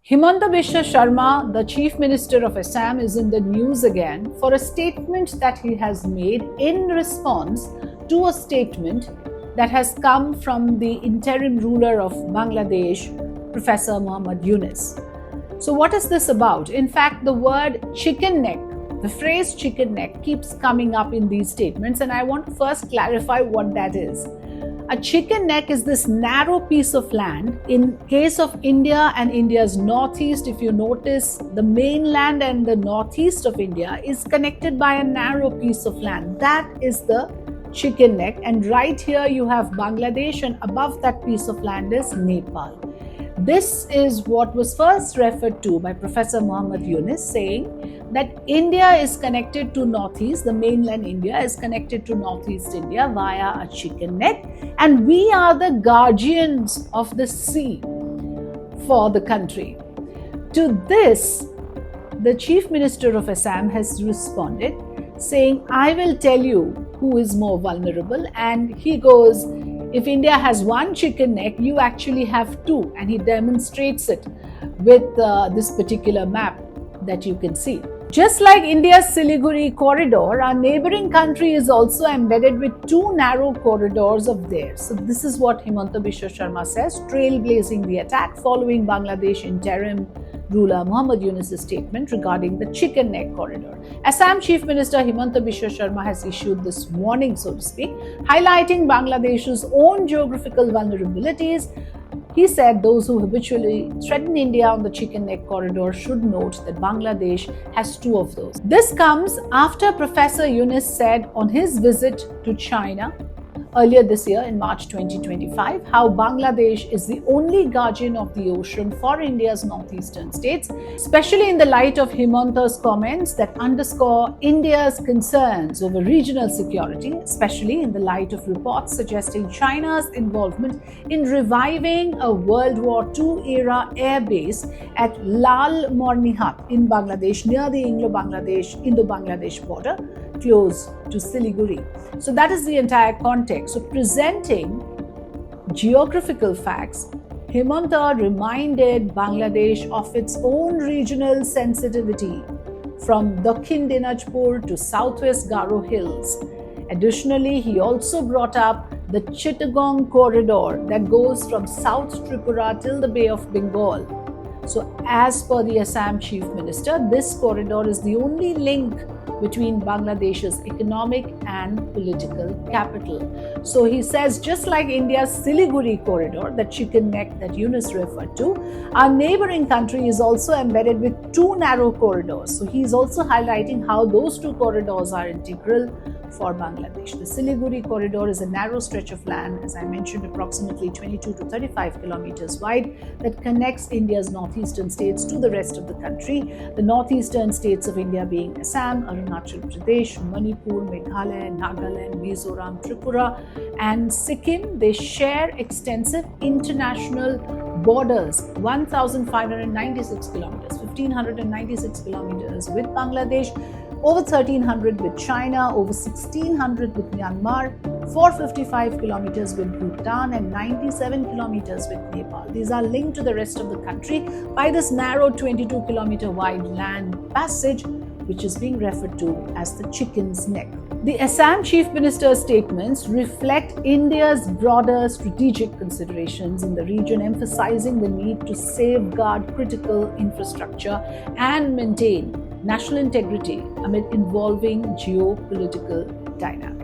Himanta Biswa Sharma, the Chief Minister of Assam, is in the news again for a statement that he has made in response to a statement that has come from the interim ruler of Bangladesh, Professor Muhammad Yunus. So, what is this about? In fact, the word chicken neck, the phrase chicken neck, keeps coming up in these statements, and I want to first clarify what that is. A chicken neck is this narrow piece of land. In case of India and India's northeast, if you notice, the mainland and the northeast of India is connected by a narrow piece of land. That is the chicken neck. And right here you have Bangladesh, and above that piece of land is Nepal. This is what was first referred to by Professor Muhammad Yunus, saying that India is connected to Northeast, the mainland India is connected to Northeast India via a chicken neck, and we are the guardians of the sea for the country. To this, the Chief Minister of Assam has responded, saying, I will tell you who is more vulnerable, and he goes, if India has one chicken neck, you actually have two. And he demonstrates it with this particular map that you can see. Just like India's Siliguri corridor, our neighboring country is also embedded with two narrow corridors of theirs. So this is what Himanta Biswa Sharma says, trailblazing the attack following Bangladesh interim ruler Muhammad Yunus' statement regarding the chicken neck corridor. Assam Chief Minister Himanta Biswa Sharma has issued this warning, so to speak, highlighting Bangladesh's own geographical vulnerabilities. He said those who habitually threaten India on the chicken neck corridor should note that Bangladesh has two of those. This comes after Professor Yunus said on his visit to China earlier this year in March 2025, how Bangladesh is the only guardian of the ocean for India's northeastern states, especially in the light of Himanta's comments that underscore India's concerns over regional security, especially in the light of reports suggesting China's involvement in reviving a World War II era air base at Lal Mornihat in Bangladesh, near the Indo-Bangladesh border, close to Siliguri. So that is the entire context. So presenting geographical facts, Himanta reminded Bangladesh of its own regional sensitivity from Dakhin Dinajpur to southwest Garo Hills. Additionally, he also brought up the Chittagong corridor that goes from South Tripura till the Bay of Bengal. So as per the Assam Chief Minister, this corridor is the only link between Bangladesh's economic and political capital. So he says, just like India's Siliguri corridor, the chicken neck that Yunus referred to, our neighboring country is also embedded with two narrow corridors. So he's also highlighting how those two corridors are integral for Bangladesh. The Siliguri corridor is a narrow stretch of land, as I mentioned, approximately 22 to 35 kilometers wide, that connects India's northeastern states to the rest of the country. The northeastern states of India being Assam, Arunachal Pradesh, Manipur, Meghalaya, Nagaland, Mizoram, Tripura, and Sikkim. They share extensive international borders, 1,596 kilometers, 1,596 kilometers with Bangladesh, over 1,300 with China, over 1,600 with Myanmar, 455 kilometers with Bhutan, and 97 kilometers with Nepal. These are linked to the rest of the country by this narrow 22-kilometer wide land passage, which is being referred to as the chicken's neck. The Assam Chief Minister's statements reflect India's broader strategic considerations in the region, emphasizing the need to safeguard critical infrastructure and maintain national integrity amid evolving geopolitical dynamics.